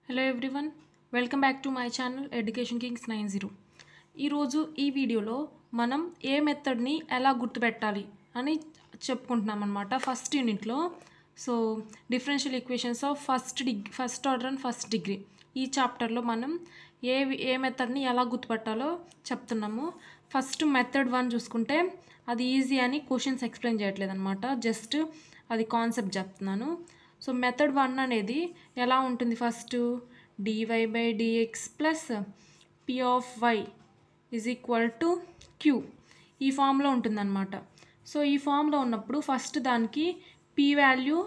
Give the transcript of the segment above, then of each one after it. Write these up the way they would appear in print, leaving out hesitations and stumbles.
Hello everyone, welcome back to my channel education Kings 90. ఈరోజు ఈ వీడియోలో మనం ఏ మెథడ్ని ఎలా గుర్తుపెట్టాలి అని చెప్పుకుంటున్నాం అనమాట. ఫస్ట్ యూనిట్లో differential equations of first order and first degree ఈ చాప్టర్లో మనం ఏ మెథడ్ని ఎలా గుర్తుపెట్టాలో చెప్తున్నాము. ఫస్ట్ మెథడ్ 1 చూసుకుంటే అది ఈజీ అని క్వశ్చన్స్ ఎక్స్ప్లెయిన్ చేయట్లేదు అనమాట, జస్ట్ అది కాన్సెప్ట్ చెప్తున్నాను. సో మెథడ్ 1 అనేది ఎలా ఉంటుంది? First dy/dx plus p of y is equal to q ఈ ఫామ్లో ఉంటుందన్నమాట. సో ఈ ఫామ్లో ఉన్నప్పుడు ఫస్ట్ దానికి p వాల్యూ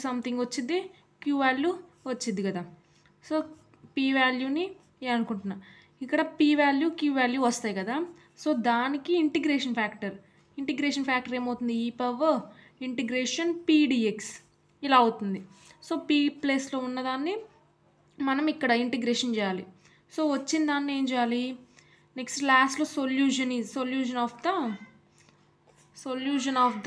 సంథింగ్ వచ్చింది, q వాల్యూ వచ్చింది కదా. సో p వాల్యూని అనుకుంటున్నా, ఇక్కడ p వాల్యూ q వాల్యూ వస్తాయి కదా. సో దానికి ఇంటిగ్రేషన్ ఫ్యాక్టర్ ఏమవుతుంది? e power integration p dx ఇలా అవుతుంది. సో p ప్లేస్లో ఉన్నదాన్ని మనం ఇక్కడ ఇంటిగ్రేషన్ చేయాలి. సో వచ్చిన దాన్ని ఏం చేయాలి? నెక్స్ట్ లాస్ట్లో solution of the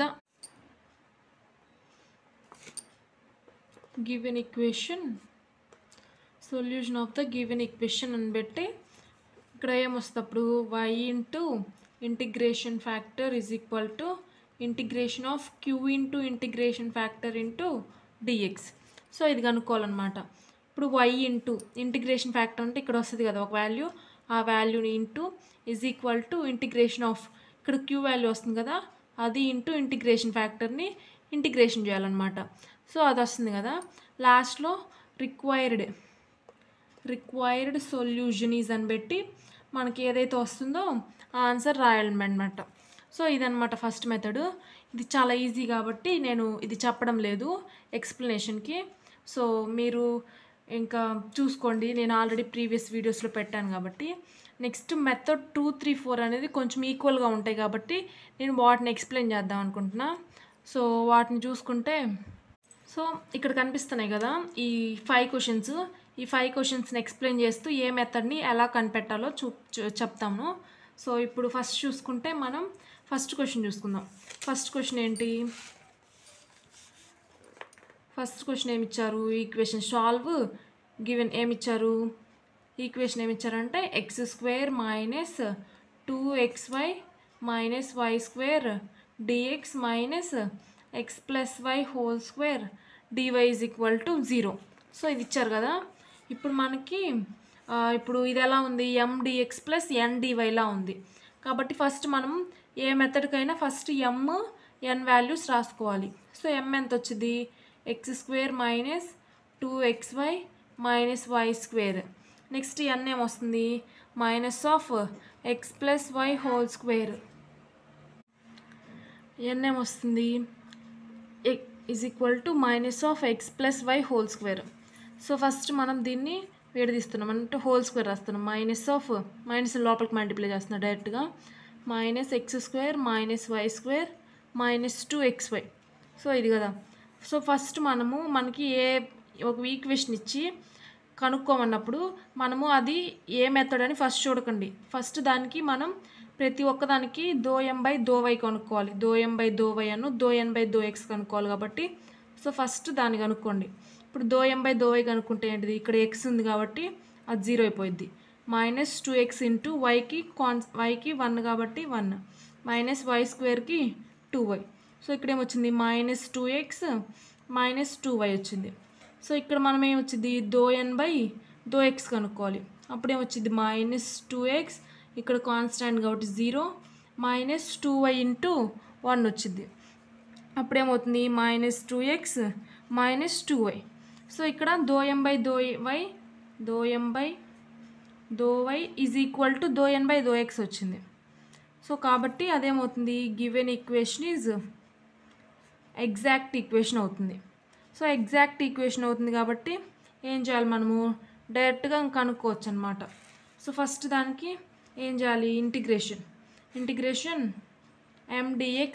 given equation అని పెట్టి ఇక్కడ ఏమొస్తుంది? అప్పుడు y into integration factor is equal to integration of q into integration factor into dx. So ఇది కనుక్కోవాలన్నమాట. ఇప్పుడు y ఇంటూ ఇంటిగ్రేషన్ ఫ్యాక్టర్ అంటే ఇక్కడ వస్తుంది కదా ఒక వాల్యూ, ఆ వాల్యూని into is equal to integration of ఇక్కడ q వాల్యూ వస్తుంది కదా, అది ఇంటూ ఇంటిగ్రేషన్ ఫ్యాక్టర్ని ఇంటిగ్రేషన్ చేయాలన్నమాట. సో అది వస్తుంది కదా. లాస్ట్లో రిక్వైర్డ్ సొల్యూషన్ ఈజ్ అని పెట్టి మనకి ఏదైతే వస్తుందో ఆ ఆన్సర్ రాయాలన్నమాట. సో ఇదన్నమాట ఫస్ట్ మెథడ్. ఇది చాలా ఈజీ కాబట్టి నేను ఇది చెప్పడం లేదు ఎక్స్ప్లెనేషన్కి. సో మీరు ఇంకా చూసుకోండి, నేను ఆల్రెడీ ప్రీవియస్ వీడియోస్లో పెట్టాను కాబట్టి. నెక్స్ట్ మెథడ్ 2, 3, 4 అనేది కొంచెం ఈక్వల్గా ఉంటాయి కాబట్టి నేను వాటిని ఎక్స్ప్లెయిన్ చేద్దాం అనుకుంటున్నా. సో వాటిని చూసుకుంటే సో ఇక్కడ కనిపిస్తున్నాయి కదా ఈ 5 క్వశ్చన్స్ని ఎక్స్ప్లెయిన్ చేస్తూ ఏ మెథడ్ని ఎలా కనిపెట్టాలో చెప్తాము. సో ఇప్పుడు ఫస్ట్ చూసుకుంటే మనం ఫస్ట్ క్వశ్చన్ చూసుకుందాం. ఫస్ట్ క్వశ్చన్ ఏంటి? ఫస్ట్ క్వశ్చన్ ఏమిచ్చారు? ఈక్వేషన్ సాల్వ్ గివెన్ ఏమిచ్చారు? ఈక్వేషన్ ఏమిచ్చారంటే x² minus 2xy minus y² dx minus x plus y whole square dy is equal to 0. So ఇది ఇచ్చారు కదా. ఇప్పుడు మనకి ఇప్పుడు ఇది ఎలా ఉంది? mdx ప్లస్ ndyలా ఉంది కాబట్టి ఫస్ట్ మనం ఏ మెథడ్కైనా ఫస్ట్ n వాల్యూస్ రాసుకోవాలి. సో m ఎంత వచ్చింది? x² minus 2xy minus y². Next n ఏమొస్తుంది? Minus of x plus y whole square. n ఏమొస్తుంది? Is equal to minus of x plus y whole square. So first మనం దీన్ని విడదీస్తున్నాం అంటే whole square రాస్తున్నాం. Minus లోపలికి multiply చేస్తున్నాం డైరెక్ట్గా. Minus x² minus y² minus 2xy. So ఇది కదా. సో ఫస్ట్ మనకి ఒక ఈక్వేషన్ ఇచ్చి కనుక్కోమన్నప్పుడు మనము అది ఏ మెథడ్ అని ఫస్ట్ చూడకండి. ఫస్ట్ దానికి మనం ప్రతి ఒక్కదానికి ∂m/∂y కనుక్కోవాలి. ∂m/∂y అను ∂n/∂x కనుక్కోవాలి కాబట్టి సో ఫస్ట్ దాన్ని కనుక్కోండి. ఇప్పుడు ∂m/∂y కనుక్కుంటే ఏంటిది? ఇక్కడ x ఉంది కాబట్టి అది 0 అయిపోయింది. మైనస్ 2x ఇంటూ వైకి 1 కాబట్టి 1 మైనస్ y²కి 2y. సో ఇక్కడ ఏమొచ్చింది? మైనస్ 2x మైనస్ 2y వచ్చింది. సో ఇక్కడ మనం ఏమొచ్చింది? ∂n/∂x కనుక్కోవాలి. అప్పుడేమొచ్చింది? మైనస్ 2x ఇక్కడ కాన్స్టాంట్ కాబట్టి 0 మైనస్ 2y ఇంటూ 1 వచ్చింది. అప్పుడేమవుతుంది? Minus 2x minus 2y. So ఇక్కడ ∂m/∂y is equal to ∂n/∂x వచ్చింది. సో కాబట్టి అదేమవుతుంది? Given equation is exact equation అవుతుంది. సో ఎగ్జాక్ట్ ఈక్వేషన్ అవుతుంది కాబట్టి ఏం చేయాలి? మనము డైరెక్ట్గా కనుక్కోవచ్చు అనమాట. సో ఫస్ట్ దానికి ఏం చేయాలి? Integration mdx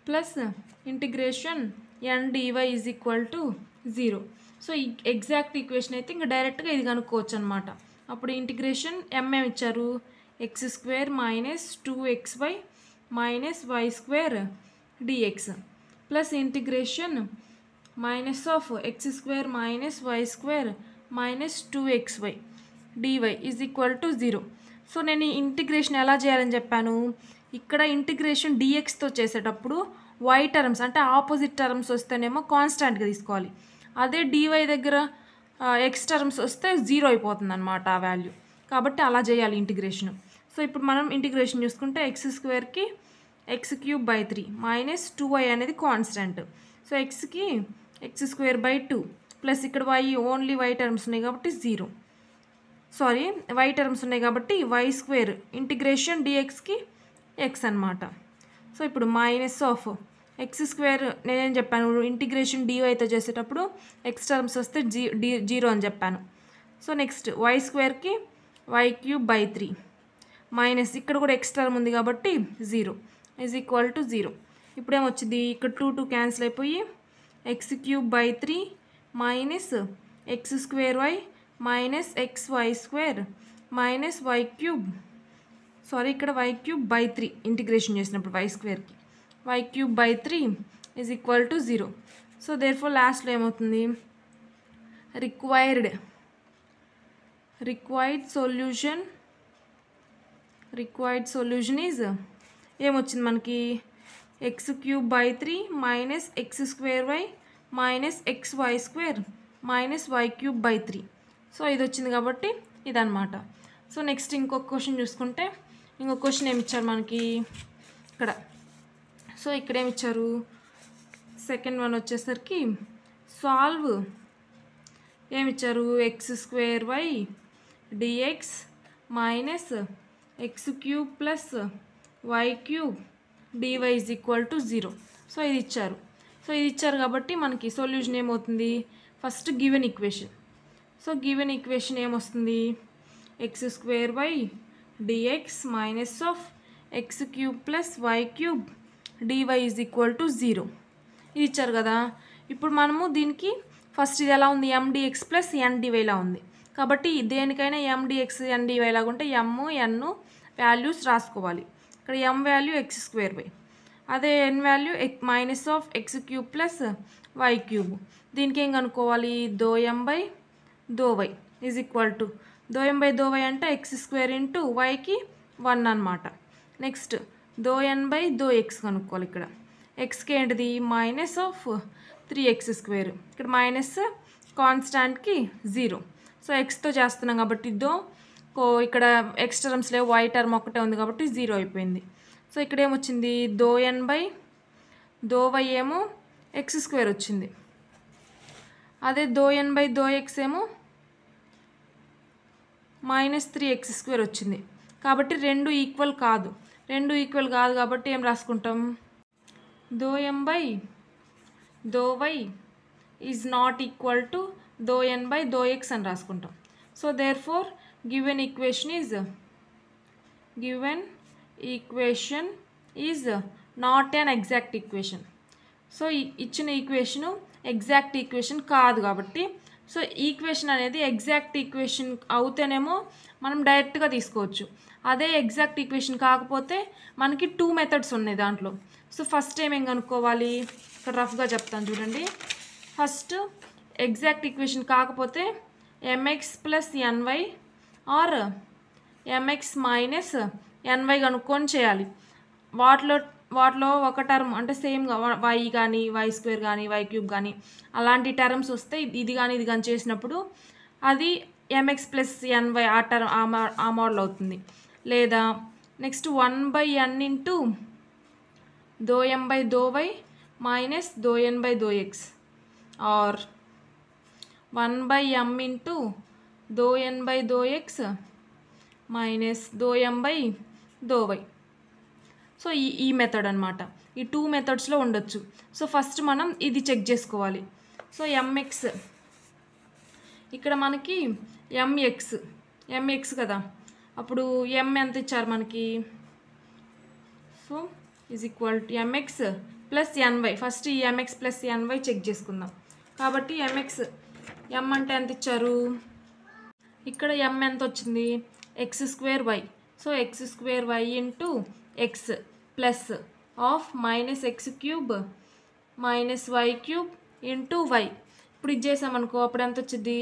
plus integration ndy is equal to 0. So ఈ ఎగ్జాక్ట్ ఈక్వేషన్ అయితే ఇంకా డైరెక్ట్గా ఇది కనుక్కోవచ్చు అనమాట. అప్పుడు ఇంటిగ్రేషన్ m ఇచ్చారు x² minus 2xy minus y² dx plus integration minus of x square minus y square minus 2xy dy is equal to 0. So నేను ఈ ఇంటిగ్రేషన్ ఎలా చేయాలని చెప్పాను, ఇక్కడ ఇంటిగ్రేషన్ dxతో చేసేటప్పుడు y టర్మ్స్ అంటే ఆపోజిట్ టర్మ్స్ వస్తేనేమో కాన్స్టాంట్గా తీసుకోవాలి. అదే dy దగ్గర ఎక్స్ టర్మ్స్ వస్తే 0 అయిపోతుంది అనమాట ఆ వాల్యూ. కాబట్టి అలా చేయాలి ఇంటిగ్రేషన్. సో ఇప్పుడు మనం ఇంటిగ్రేషన్ చూసుకుంటే ఎక్స్ స్క్వేర్కి x³/3 మైనస్ 2y అనేది కాన్స్టెంట్. సో ఎక్స్కి x²/2 ప్లస్ ఇక్కడ y ఓన్లీ y టర్మ్స్ ఉన్నాయి కాబట్టి 0. సారీ y టర్మ్స్ ఉన్నాయి కాబట్టి y² ఇంటిగ్రేషన్ dxకి x అనమాట. సో ఇప్పుడు మైనస్ ఆఫ్ x² నేనేం చెప్పాను, ఇంటిగ్రేషన్ dyతో చేసేటప్పుడు x టర్మ్స్ వస్తే 0 అని చెప్పాను. సో నెక్స్ట్ y²కి y³/3 మైనస్ ఇక్కడ కూడా x టర్మ్ ఉంది కాబట్టి 0 ఈజ్ ఈక్వల్ టు 0. ఇప్పుడు ఏమొచ్చింది, ఇక్కడ 2 క్యాన్సిల్ అయిపోయి x³/3 minus x² minus xy² minus y³ sorry ఇక్కడ y³/3 ఇంటిగ్రేషన్ చేసినప్పుడు y²కి y³/3 is equal to 0. So therefore లాస్ట్లో ఏమవుతుంది, రిక్వైర్డ్ సొల్యూషన్ ఈజ్ ఏమొచ్చింది మనకి x³/3 minus x² minus xy² minus y³/3. So ఇది వచ్చింది కాబట్టి ఇదన్నమాట. సో నెక్స్ట్ ఇంకొక క్వశ్చన్ చూసుకుంటే, ఇంకొక క్వశ్చన్ ఏమి ఇచ్చారు మనకి ఇక్కడ. సో ఇక్కడ ఏమి ఇచ్చారు, సెకండ్ వన్ వచ్చేసరికి సాల్వ్ ఏమిచ్చారు, x² dx minus x³ plus y³ dy is equal to 0. So ఇది ఇచ్చారు కాబట్టి మనకి సొల్యూషన్ ఏమవుతుంది, first given equation. So given equation ఏమొస్తుంది, x² dx minus of x³ plus y³ dy is equal to 0 ఇది ఇచ్చారు కదా. ఇప్పుడు మనము దీనికి ఫస్ట్ ఇది ఎలా ఉంది, mdx ప్లస్ ndy లా ఉంది కాబట్టి దేనికైనా mdx ndy లాగా ఉంటే m n వాల్యూస్ రాసుకోవాలి. ఇక్కడ m వాల్యూ x², అదే n value minus of x³ plus y³. దీనికి ఏం కనుక్కోవాలి, ∂m/∂y is equal to ∂m/∂y అంటే x² ఇంటూ yకి 1 అనమాట. నెక్స్ట్ ∂n/∂x కనుక్కోవాలి. ఇక్కడ ఎక్స్కి ఏంటిది మైనస్ ఆఫ్ 3x², ఇక్కడ మైనస్ కాన్స్టాంట్కి 0. సో ఎక్స్తో చేస్తున్నాం కాబట్టి ఇక్కడ ఎక్స్ టర్మ్స్ లేవు, y టర్మ్ ఒక్కటే ఉంది కాబట్టి 0 అయిపోయింది. సో ఇక్కడ ఏమొచ్చింది, ∂n/∂y ఏమో x² వచ్చింది, అదే ∂n/∂x ఏమో మైనస్ 3x² వచ్చింది. కాబట్టి రెండు ఈక్వల్ కాదు కాబట్టి ఏం రాసుకుంటాం, ∂m/∂y is not equal to ∂n/∂x అని రాసుకుంటాం. So therefore given equation is not an exact equation. So ఇచ్చిన ఈక్వేషను ఎగ్జాక్ట్ ఈక్వేషన్ కాదు కాబట్టి, సో ఈక్వేషన్ అనేది ఎగ్జాక్ట్ ఈక్వేషన్ అవుతేనేమో మనం డైరెక్ట్గా తీసుకోవచ్చు. అదే ఎగ్జాక్ట్ ఈక్వేషన్ కాకపోతే మనకి 2 మెథడ్స్ ఉన్నాయి దాంట్లో. సో ఫస్ట్ ఏమేం కనుక్కోవాలి, ఇక్కడ రఫ్గా చెప్తాను చూడండి. ఫస్ట్ ఎగ్జాక్ట్ ఈక్వేషన్ కాకపోతే mx plus ny or mx minus ny కనుక్కొని చేయాలి. వాటిలో ఒక టర్మ్ అంటే సేమ్గా y కానీ y² కానీ y³ కానీ అలాంటి టర్మ్స్ వస్తే ఇది కానీ చేసినప్పుడు అది mx ప్లస్ ny ఆ టర్మ్ ఆ మోడల్ అవుతుంది. లేదా next 1/n into ∂m/∂y minus ∂n/∂x or 1/m into ∂n/∂x minus ∂m/∂y. So ఈ మెథడ్ అనమాట. ఈ 2 మెథడ్స్లో ఉండొచ్చు. సో ఫస్ట్ మనం ఇది చెక్ చేసుకోవాలి. సో mx ఇక్కడ మనకి mx కదా, అప్పుడు m ఎంత ఇచ్చారు మనకి, so is equal to mx plus ny. First ఈ mx ప్లస్ ny చెక్ చేసుకుందాం. కాబట్టి m అంటే ఎంత ఇచ్చారు, ఇక్కడ m ఎంత వచ్చింది x²y. So x² into x plus of minus x³ minus y³ into y. ఇప్పుడు ఇది చేసామనుకో అప్పుడు ఎంత వచ్చింది,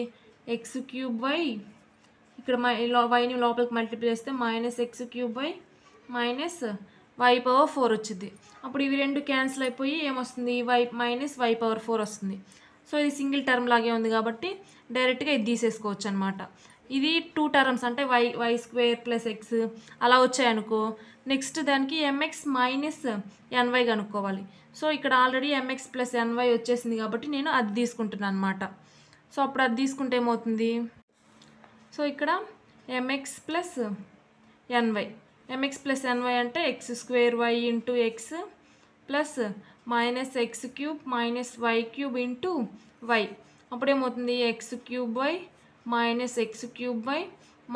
ఎక్స్ క్యూబ్ వై, ఇక్కడ వైని లోపలికి మల్టిప్లై చేస్తే minus x cube y minus y power 4 వచ్చింది. అప్పుడు ఇవి రెండు క్యాన్సిల్ అయిపోయి ఏమొస్తుంది, వై మైనస్ వై పవర్ 4 వస్తుంది. సో ఇది సింగిల్ టర్మ్ లాగే ఉంది కాబట్టి డైరెక్ట్గా ఇది తీసేసుకోవచ్చు అనమాట. ఇది 2 టర్మ్స్ అంటే వై స్క్వేర్ ప్లస్ ఎక్స్ అలా వచ్చాయనుకో, నెక్స్ట్ దానికి ఎంఎక్స్ మైనస్ ఎన్వై కనుక్కోవాలి. సో ఇక్కడ ఆల్రెడీ ఎంఎక్స్ ప్లస్ ఎన్వై వచ్చేసింది కాబట్టి నేను అది తీసుకుంటున్నాను అనమాట. సో అప్పుడు అది తీసుకుంటే ఏమవుతుంది, సో ఇక్కడ m x plus n y, m x plus n y అంటే x square y into x plus minus x cube minus y cube into y. అప్పుడేమవుతుంది x cube y minus x cube y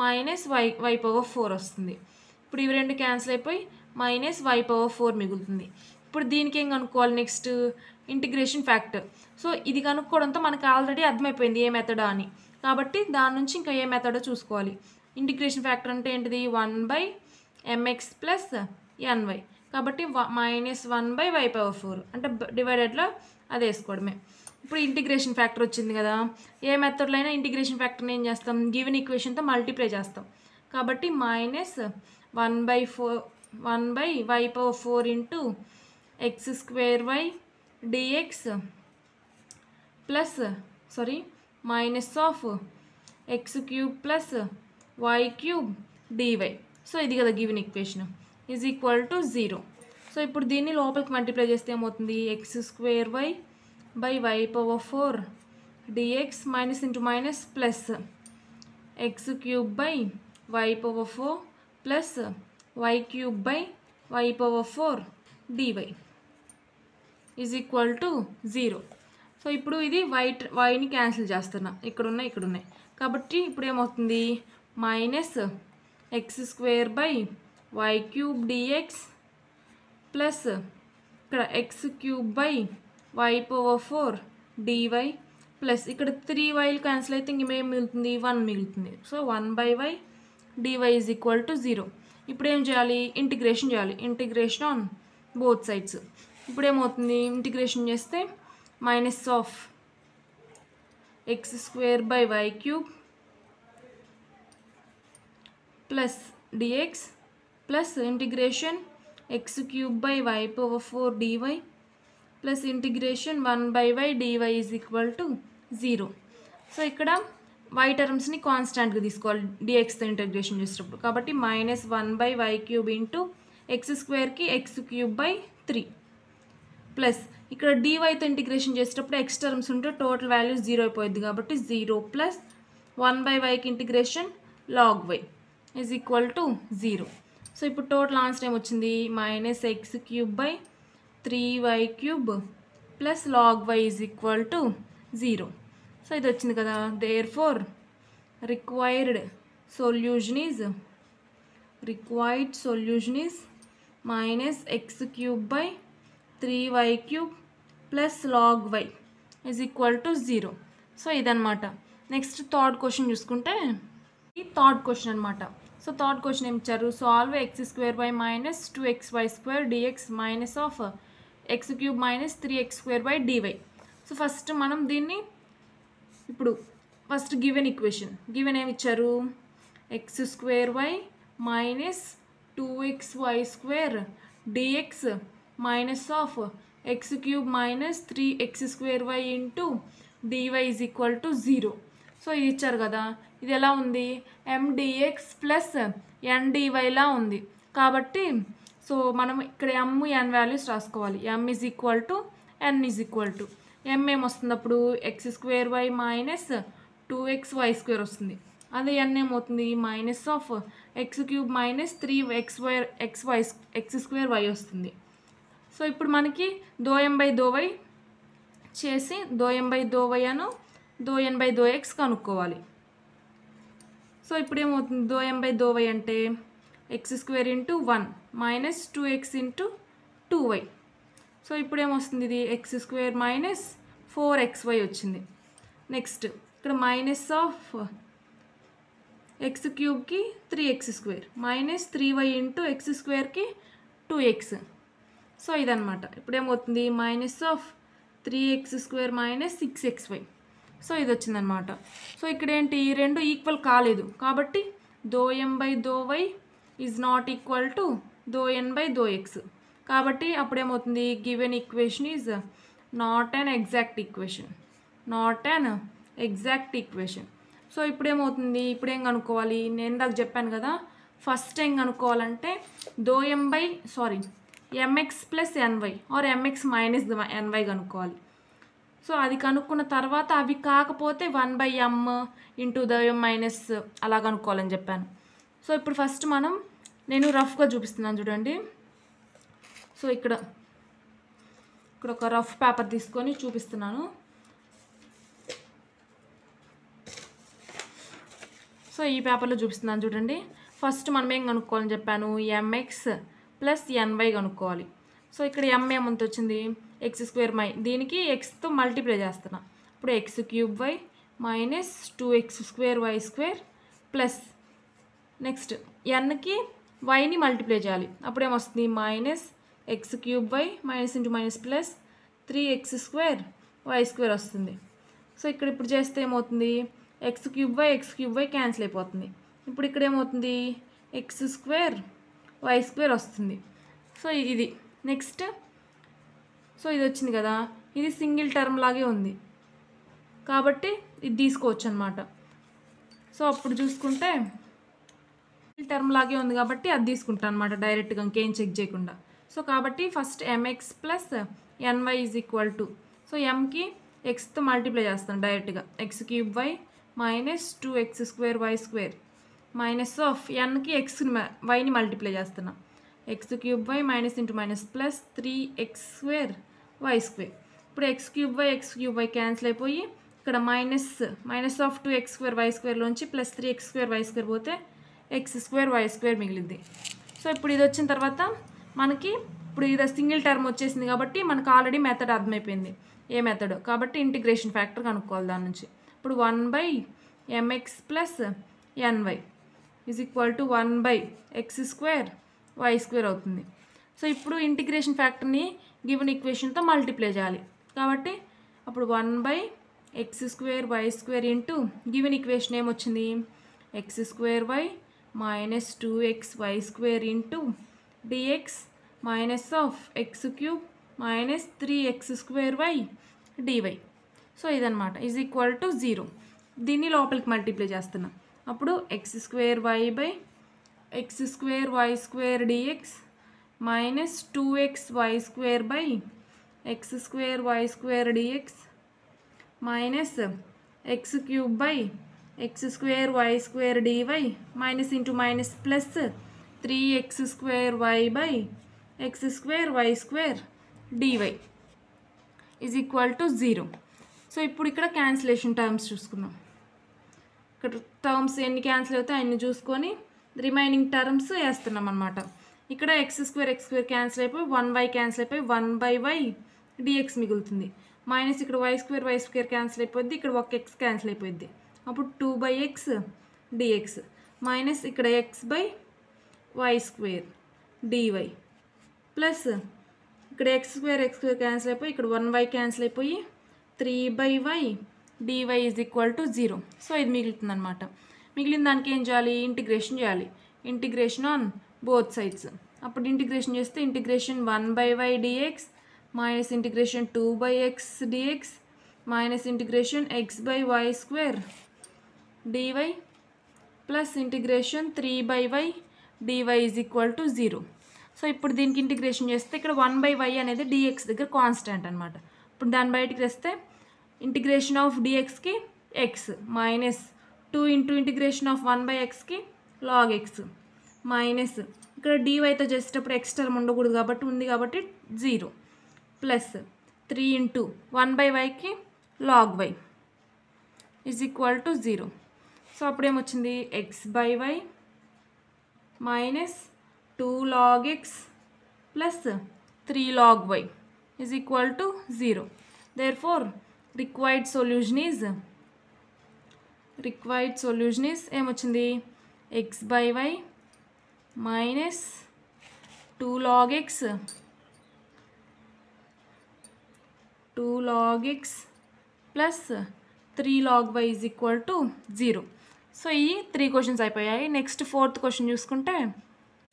minus y power 4 వస్తుంది. ఇప్పుడు ఇవి రెండు cancel అయిపోయి minus y power 4 మిగులుతుంది. ఇప్పుడు దీనికి ఏం కనుక్కోవాలి, నెక్స్ట్ ఇంటిగ్రేషన్ ఫ్యాక్టర్. సో ఇది కనుక్కోవడంతో మనకు ఆల్రెడీ అర్థమైపోయింది ఏ మెథడా అని, కాబట్టి దాని నుంచి ఇంకా ఏ మెథడో చూసుకోవాలి. ఇంటిగ్రేషన్ ఫ్యాక్టర్ అంటే ఏంటిది, 1/mx ప్లస్ ఎన్వై, కాబట్టి మైనస్ 1/y పవర్ 4 అంటే డివైడెడ్లో అది వేసుకోవడమే. ఇప్పుడు ఇంటిగ్రేషన్ ఫ్యాక్టర్ వచ్చింది కదా, ఏ మెథడ్లో అయినా ఇంటిగ్రేషన్ ఫ్యాక్టర్ని ఏం చేస్తాం, గివెన్ ఈక్వేషన్తో మల్టిప్లై చేస్తాం. కాబట్టి minus 1/y power 4 into x square y dx plus minus of x cube plus y cube dy. So ఇది కదా given equation is equal to 0. So ఇప్పుడు దీన్ని లోపలికి మల్టిప్లై చేస్తే ఏమవుతుంది, x square y by y power 4 dx minus into minus plus x cube by y power 4 plus y cube by y power 4 dy is equal to 0. So ఇప్పుడు ఇది వైని cancel చేస్తున్నా, ఇక్కడ ఉన్నాయి కాబట్టి ఇప్పుడు ఏమవుతుంది, minus x square by y cube d x plus ఇక్కడ x cube by y power 4 d y plus ఇక్కడ 3yలు క్యాన్సిల్ అయితే ఇంకేం మిగులుతుంది, 1 మిగులుతుంది. So 1/y d y is equal to 0. ఇప్పుడు ఏం చేయాలి, ఇంటిగ్రేషన్ చేయాలి, ఇంటిగ్రేషన్ ఆన్ బోత్ సైడ్స్. ఇప్పుడు ఏమవుతుంది, ఇంటిగ్రేషన్ చేస్తే minus of x square by y cube plus d x plus integration x cube by y power 4 d y plus integration 1/y d y is equal to 0. So ఇక్కడ y టర్మ్స్ని కాన్స్టాంట్గా తీసుకోవాలి డిఎక్స్తో integration చేసేటప్పుడు, కాబట్టి minus 1/y cube into x స్క్వేర్కి x cube by 3 plus ఇక్కడ డివైతో ఇంటిగ్రేషన్ చేసేటప్పుడు ఎక్స్ టర్మ్స్ ఉంటే టోటల్ వాల్యూ 0 అయిపోయింది కాబట్టి 0 ప్లస్ 1/yకి integration log y is equal to 0. So ఇప్పుడు టోటల్ ఆన్సర్ ఏమొచ్చింది, minus x cube by 3y cube plus log y is equal to 0. So ఇది వచ్చింది కదా, therefore required solution is minus x cube by 3y cube plus log y is equal to 0. So ఇదనమాట. Next third question చూసుకుంటే ఈ third question అనమాట. So third question ఏమి ఇచ్చారు, solve x square by minus 2xy² dx minus of x cube minus 3x² dy. So first మనం దీన్ని ఇప్పుడు first given equation, given ఏమి ఇచ్చారు, x square y minus 2xy² dx minus of x cube minus 3x² into dy is equal to 0. So ఇది ఇచ్చారు కదా, ఇది ఎలా ఉంది, ఎండిఎక్స్ ప్లస్ ఎన్డివైలా ఉంది కాబట్టి సో మనం ఇక్కడ ఎమ్ ఎన్ వాల్యూస్ రాసుకోవాలి. M is equal to n is equal to m ఏమొస్తుంది అప్పుడు X square y minus 2xy² వస్తుంది, అదే ఎన్ ఏమవుతుంది minus of x cube minus 3x² వస్తుంది. సో ఇప్పుడు మనకి దో ఎం బై దో వై చేసి దో ఎం బై దో వై అను దో ఎన్ బై దో ఎక్స్ కనుక్కోవాలి. సో ఇప్పుడు ఏమవుతుంది, దో ఎం బై దో వై అంటే x square into 1 minus 2x into 2y. So ఇప్పుడు ఏమొస్తుంది, ఇది ఎక్స్ స్క్వేర్ మైనస్ 4xy వచ్చింది. నెక్స్ట్ ఇక్కడ మైనస్ ఆఫ్ ఎక్స్ క్యూబ్కి 3x² minus 3y into x స్క్వేర్కి 2x. సో ఇదనమాట. ఇప్పుడు ఏమవుతుంది, minus of 3x² minus 6xy. So ఇది వచ్చిందనమాట. సో ఇక్కడ ఏంటి, రెండు ఈక్వల్ కాలేదు కాబట్టి ∂m/∂y is not equal to ∂n/∂x. కాబట్టి అప్పుడేమవుతుంది, given equation is not an exact equation. So ఇప్పుడేమవుతుంది, ఇప్పుడేం కనుక్కోవాలి, నేను ఇందాక చెప్పాను కదా, ఫస్ట్ ఏం కనుక్కోవాలంటే mx plus ny or mx minus ny కనుక్కోవాలి. సో అది కనుక్కున్న తర్వాత అవి కాకపోతే 1/m ఇంటూ ∂m మైనస్ అలా కనుక్కోవాలని చెప్పాను. సో ఇప్పుడు ఫస్ట్ నేను రఫ్గా చూపిస్తున్నాను చూడండి. సో ఇక్కడ ఒక రఫ్ పేపర్ తీసుకొని చూపిస్తున్నాను. సో ఈ పేపర్లో చూపిస్తున్నాను చూడండి. ఫస్ట్ మనం ఏం కనుక్కోవాలని చెప్పాను, mx ప్లస్ ny కనుక్కోవాలి. సో ఇక్కడ m ఏమంత వచ్చింది, x², దీనికి xతో మల్టిప్లై చేస్తున్నా. ఇప్పుడు x³ minus 2x²y² plus next nకి yని మల్టిప్లై చేయాలి. అప్పుడేమొస్తుంది, minus x³ minus into minus plus 3x²y² వస్తుంది. సో ఇప్పుడు చేస్తే ఏమవుతుంది, x³ క్యాన్సిల్ అయిపోతుంది. ఇప్పుడు ఇక్కడ ఏమవుతుంది, x²y² వస్తుంది. సో ఇది నెక్స్ట్, సో ఇది వచ్చింది కదా, ఇది సింగిల్ టర్మ్ లాగే ఉంది కాబట్టి ఇది తీసుకోవచ్చు అనమాట. సో అప్పుడు చూసుకుంటే సింగిల్ టర్మ్ లాగే ఉంది కాబట్టి అది తీసుకుంటాను అనమాట డైరెక్ట్గా, ఇంకేం చెక్ చేయకుండా. సో కాబట్టి first mx plus ny is equal to, so mకి xతో మల్టిప్లై చేస్తాను డైరెక్ట్గా, x³ minus 2x²y² minus of nకి yని మల్టిప్లై చేస్తున్నా, x³ minus into minus plus 3x²y². ఇప్పుడు x³ క్యాన్సిల్ అయిపోయి ఇక్కడ మైనస్ ఆఫ్ 2x²y²లోంచి ప్లస్ 3x²y² పోతే x²y² మిగిలింది. సో ఇప్పుడు ఇది వచ్చిన తర్వాత మనకి ఇప్పుడు ఇది సింగిల్ టర్మ్ వచ్చేసింది కాబట్టి మనకు ఆల్రెడీ మెథడ్ అర్థమైపోయింది ఏ మెథడ్. కాబట్టి ఇంటిగ్రేషన్ ఫ్యాక్టర్ కనుక్కోవాలి దాని నుంచి. ఇప్పుడు 1/mx plus ny is equal to 1/x²y² అవుతుంది. సో ఇప్పుడు ఇంటిగ్రేషన్ ఫ్యాక్టర్ని గివెన్ ఈక్వేషన్తో మల్టిప్లై చేయాలి. కాబట్టి అప్పుడు 1/x²y² ఇంటూ గివెన్ ఈక్వేషన్ ఏమొచ్చింది, x² minus 2xy² into dx minus of x³ minus 3x² dy. So ఇదనమాట ఈజ్ ఈక్వల్ టు 0. దీన్ని లోపలికి మల్టిప్లై చేస్తున్నాం. అప్పుడు x² dx minus 2xy² x² dx minus x³ dy minus into minus plus 3x² x² dy is equal to 0. So ఇప్పుడు ఇక్కడ cancellation terms చూసుకున్నాం. ఇక్కడ terms ఎన్ని క్యాన్సిల్ అవుతాయి అన్ని చూసుకొని రిమైనింగ్ టర్మ్స్ వేస్తున్నాం అనమాట. ఇక్కడ x² క్యాన్సిల్ అయిపోయి 1y క్యాన్సిల్ అయిపోయి 1/y dx మిగులుతుంది. మైనస్ ఇక్కడ y² క్యాన్సిల్ అయిపోద్ది, ఇక్కడ ఒక x క్యాన్సిల్ అయిపోద్ది. అప్పుడు 2/x dx మైనస్ ఇక్కడ x/y² dy ప్లస్ ఇక్కడ x² క్యాన్సిల్ అయిపోయి ఇక్కడ 1y క్యాన్సిల్ అయిపోయి 3/y dy is equal to 0. So ఇది మిగులుతుంది అనమాట. మిగిలిన దానికి ఏం చేయాలి, ఇంటిగ్రేషన్ చేయాలి. Integration on both sides. అప్పుడు ఇంటిగ్రేషన్ చేస్తే integration 1/y dx minus integration 2/x dx minus integration x/y² dy plus integration 3/y dy is equal to 0. So ఇప్పుడు దీనికి ఇంటిగ్రేషన్ చేస్తే ఇక్కడ 1/y అనేది dx దగ్గర కాన్స్టెంట్ అనమాట. ఇప్పుడు దాన్ని బయటికి తెస్తే ఇంటిగ్రేషన్ ఆఫ్ dxకి x minus 2 into integration of 1/xకి log x మైనస్ ఇక్కడ dyతో చేసేటప్పుడు x టర్మ్ ఉండకూడదు కాబట్టి ఉంది కాబట్టి 0 ప్లస్ 3 ఇంటూ 1/yకి log y is equal to 0. So అప్పుడేమొచ్చింది x/y minus 2 log x plus 3 log y is equal to 0. Therefore required solution is ఏమొచ్చింది, x/y minus 2 log x 2 log x plus 3 log y is equal to 0. So ఈ 3 questions అయిపోయాయి. Next fourth question చూసుకుంటే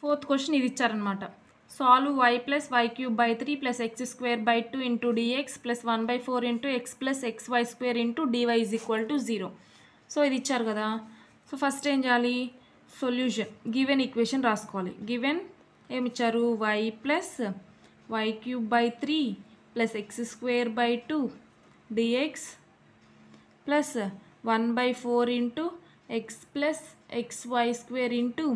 fourth question ఇది ఇచ్చారనమాట. Solve y plus y cube by 3 plus x square by 2 into dx plus 1/4 into x plus XY square into dy is equal to 0. So ఇది ఇచ్చారు కదా. So first ఏం చేయాలి, solution given equation రాసుకోవాలి. Given ఏమి ఇచ్చారు, y plus y cube by 3 plus x square by 2 dx plus 1/4 into x plus XY square into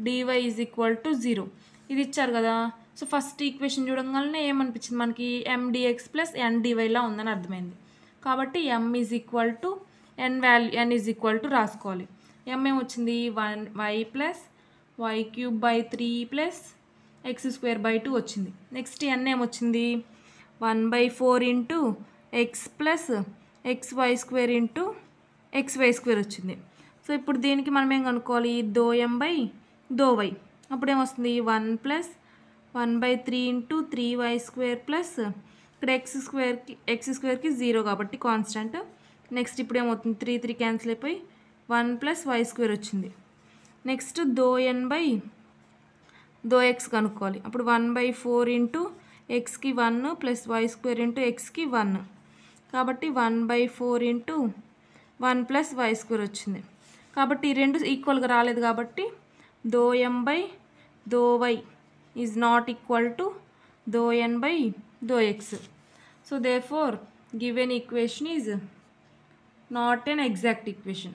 dy is equal to 0. ఇది ఇచ్చారు కదా. సో ఫస్ట్ ఈక్వేషన్ చూడగానే ఏమనిపించింది మనకి, MDX ప్లస్ NDYలా ఉందని అర్థమైంది. కాబట్టి M is equal to N is equal to రాసుకోవాలి. M ఏమొచ్చింది, y plus y cube by 3 plus x square by 2 వచ్చింది. నెక్స్ట్ N ఏమొచ్చింది, 1/4 into x plus XY square into XY square వచ్చింది. సో ఇప్పుడు దీనికి మనం ఏం కనుక్కోవాలి, దో M బై దో వై. అప్పుడు ఏమొస్తుంది, 1 plus 1/3 into 3y square plus ఇక్కడ ఎక్స్ స్క్వేర్కి 0 కాబట్టి కాన్స్టెంట్. నెక్స్ట్ ఇప్పుడు ఏమవుతుంది, 3 క్యాన్సిల్ అయిపోయి 1 ప్లస్ వై స్క్వేర్ వచ్చింది. నెక్స్ట్ దో ఎన్ బై దో ఎక్స్ కనుక్కోవాలి. అప్పుడు 1/4 ఇంటూ ఎక్స్కి 1 ప్లస్ వై స్క్వేర్ ఇంటూ ఎక్స్కి 1 కాబట్టి 1/4 ఇంటూ 1 ప్లస్ వై స్క్వేర్ వచ్చింది. కాబట్టి ఈ రెండు ఈక్వల్గా రాలేదు కాబట్టి దో ఎం బై దో y is not equal to దో ఎన్ బై దో x. So therefore given equation is not an exact equation.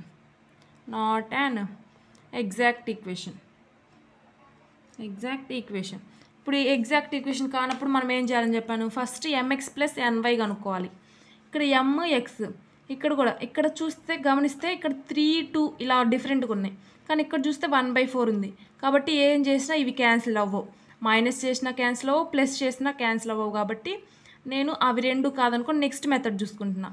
Not an exact equation. Exact equation. ఇప్పుడు ఈ ఎగ్జాక్ట్ ఈక్వేషన్ కానప్పుడు మనం ఏం చేయాలని చెప్పాను, ఫస్ట్ mx ప్లస్ ny కనుక్కోవాలి. ఇక్కడ mx ఇక్కడ చూస్తే గమనిస్తే ఇక్కడ 3, 2 ఇలా డిఫరెంట్గా ఉన్నాయి. కానీ ఇక్కడ చూస్తే 1/4 ఉంది. కాబట్టి ఏం చేసినా ఇవి క్యాన్సిల్ అవ్వవు. మైనస్ చేసినా క్యాన్సిల్ అవ్వవు, ప్లస్ చేసినా క్యాన్సిల్ అవ్వవు. కాబట్టి నేను అవి రెండు కాదనుకోని నెక్స్ట్ మెథడ్ చూసుకుంటున్నా.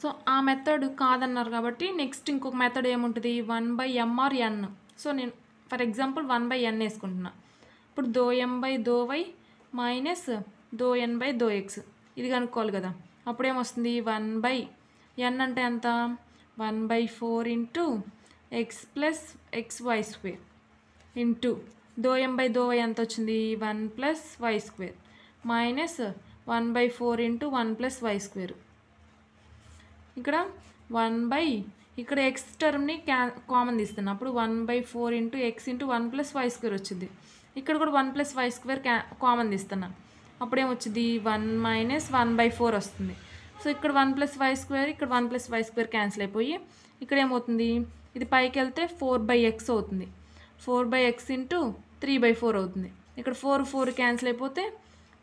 సో ఆ మెథడ్ కాదన్నారు కాబట్టి నెక్స్ట్ ఇంకొక మెథడ్ ఏముంటుంది, 1/m or n. సో నేను ఫర్ ఎగ్జాంపుల్ 1/n వేసుకుంటున్నా. ఇప్పుడు దో ఎం బై దో వై మైనస్ దో ఎన్ బై దో ఎక్స్ ఇది కనుక్కోవాలి కదా. అప్పుడు ఏమొస్తుంది, 1/n అంటే ఎంత, 1/4 into x plus XY square into దో ఎం బై దో వై ఎంత వచ్చింది, 1 plus y square minus 1/4 into 1 plus y square. ఇక్కడ ఇక్కడ ఎక్స్ టర్మ్ని కామన్ తీస్తున్నా. అప్పుడు 1/4 into x into 1 plus y square వచ్చింది. ఇక్కడ కూడా 1 ప్లస్ వై స్క్వేర్ కామన్ తీస్తున్నా. అప్పుడేమొచ్చింది, 1 మైనస్ 1/4 వస్తుంది. సో ఇక్కడ 1 ప్లస్ వై స్క్వేర్ ఇక్కడ 1 ప్లస్ వై స్క్వేర్ క్యాన్సిల్ అయిపోయి ఇక్కడ ఏమవుతుంది, ఇది పైకి వెళ్తే 4/x అవుతుంది. 4/x ఇంటూ 3/4 అవుతుంది. ఇక్కడ 4 క్యాన్సిల్ అయిపోతే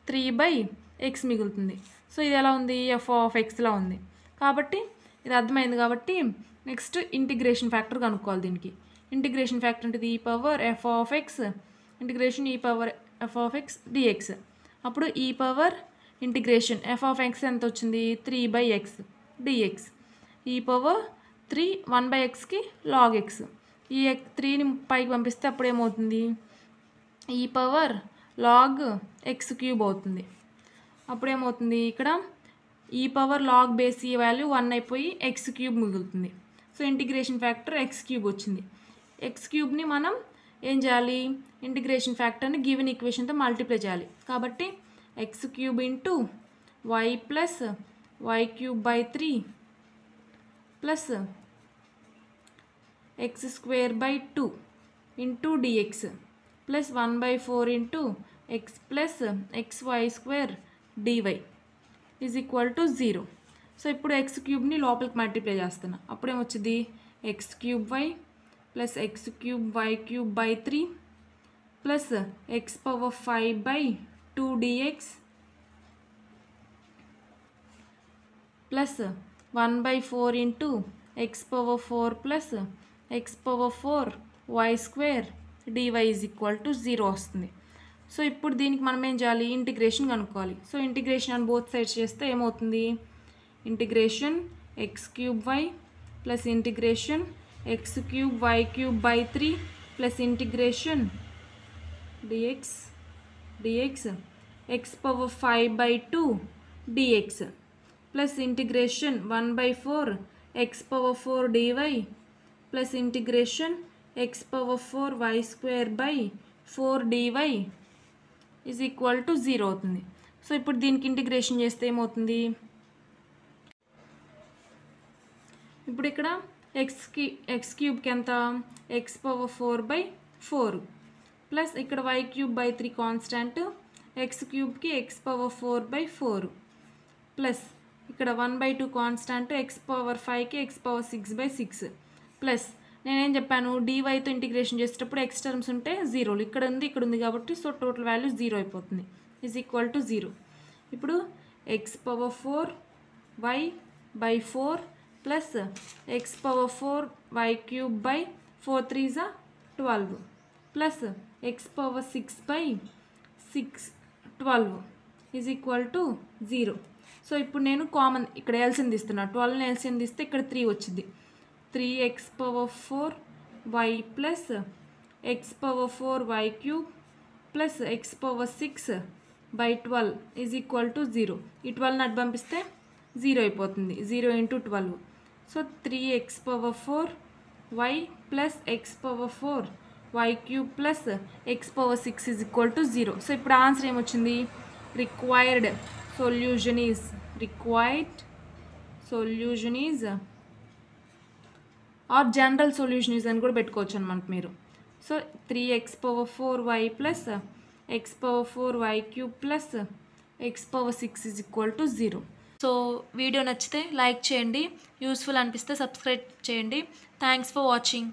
3/x మిగులుతుంది. సో ఇది ఎలా ఉంది, f(x)లా ఉంది. కాబట్టి ఇది అర్థమైంది. కాబట్టి నెక్స్ట్ ఇంటిగ్రేషన్ ఫ్యాక్టర్ కనుక్కోవాలి. దీనికి ఇంటిగ్రేషన్ ఫ్యాక్టర్ అంటే ఈ పవర్ f(x) ఇంటిగ్రేషన్ ఈ పవర్ f(x) dx. అప్పుడు ఈ పవర్ ఇంటిగ్రేషన్ f(x) ఎంత వచ్చింది, 3/x dx. ఈ పవర్ 3 1/xకి log x. ఈ 3ని పైకి పంపిస్తే అప్పుడు ఏమవుతుంది, ఈ పవర్ log x³ అవుతుంది. అప్పుడేమవుతుంది, ఇక్కడ ఈ పవర్ లాగ్ బేస్ ఈ వాల్యూ 1 అయిపోయి x³ మిగులుతుంది. సో ఇంటిగ్రేషన్ ఫ్యాక్టర్ x³ వచ్చింది. x³ మనం ఏం చేయాలి, ఇంటిగ్రేషన్ ఫ్యాక్టర్ని గివెన్ ఈక్వేషన్తో మల్టిప్లై చేయాలి. కాబట్టి x³ into y plus y³ by 3 plus x square by 2 into dx plus 1/4 into x plus XY square dy is equal to 0. So ఇప్పుడు x³ లోపలికి మల్టిప్లై చేస్తున్నా. అప్పుడేమొచ్చింది, x³ plus x³ y³ by 3 plus x⁵/2 dx plus 1/4 into x⁴ plus x⁴ y square dy is equal to 0 వస్తుంది. So ఇప్పుడు దీనికి మనం ఏం చేయాలి, ఇంటిగ్రేషన్ కనుక్కోవాలి. సో ఇంటిగ్రేషన్ అని బోత్ సైడ్స్ చేస్తే ఏమవుతుంది, integration x³ plus integration x³ y³ by 3 plus integration dx x⁵/2 dx plus integration 1/4 x power 4 dy plus integration x power 4 y square by 4 dy is equal to 0 అవుతుంది. So ఇప్పుడు దీనికి integration చేస్తే ఏమవుతుంది, ఇప్పుడు ఇక్కడ X క్యూబ్కి ఎంత X power 4/4 plus ఇక్కడ y³/3 constant x క్యూబ్కి ఎక్స్ పవర్ 4/4 ప్లస్ ఇక్కడ 1/2 కాన్స్టాంట్ ఎక్స్ పవర్ 5కి ఎక్స్ పవర్ 6/6 ప్లస్ నేనేం చెప్పాను డీవైతో ఇంటిగ్రేషన్ చేసేటప్పుడు ఎక్స్ టర్మ్స్ ఉంటే జీరోలు ఇక్కడ ఉంది కాబట్టి సో టోటల్ వాల్యూ 0 అయిపోతుంది ఈజ్ ఈక్వల్ టు 0. ఇప్పుడు X power 4y/4 plus x power 4y³ 4 3 12 plus x power 6/6 12 is equal to 0. So ఇప్పుడు నేను కామన్ ఇక్కడ ఎల్సిఎం తీస్తున్నా, 12 ఎల్సిఎం తీస్తే ఇక్కడ 3 వచ్చింది. 3x power 4y plus x power 4y³ plus x power 6/12 is equal to 0. ఈ 12 అటు పంపిస్తే 0 అయిపోతుంది, 0 × 12. So 3x power 4y plus x power 4y³ plus x power 6 is equal to 0. So ఇప్పుడు ఆన్సర్ ఏమొచ్చింది, required solution is or general solution is అని కూడా పెట్టుకోవచ్చు అనమాట మీరు. So 3x power 4y plus x power 4y³ plus x power 6 is equal to 0. So video నచ్చితే like చేయండి, useful అనిపిస్తే సబ్స్క్రైబ్ చేయండి. Thanks for watching.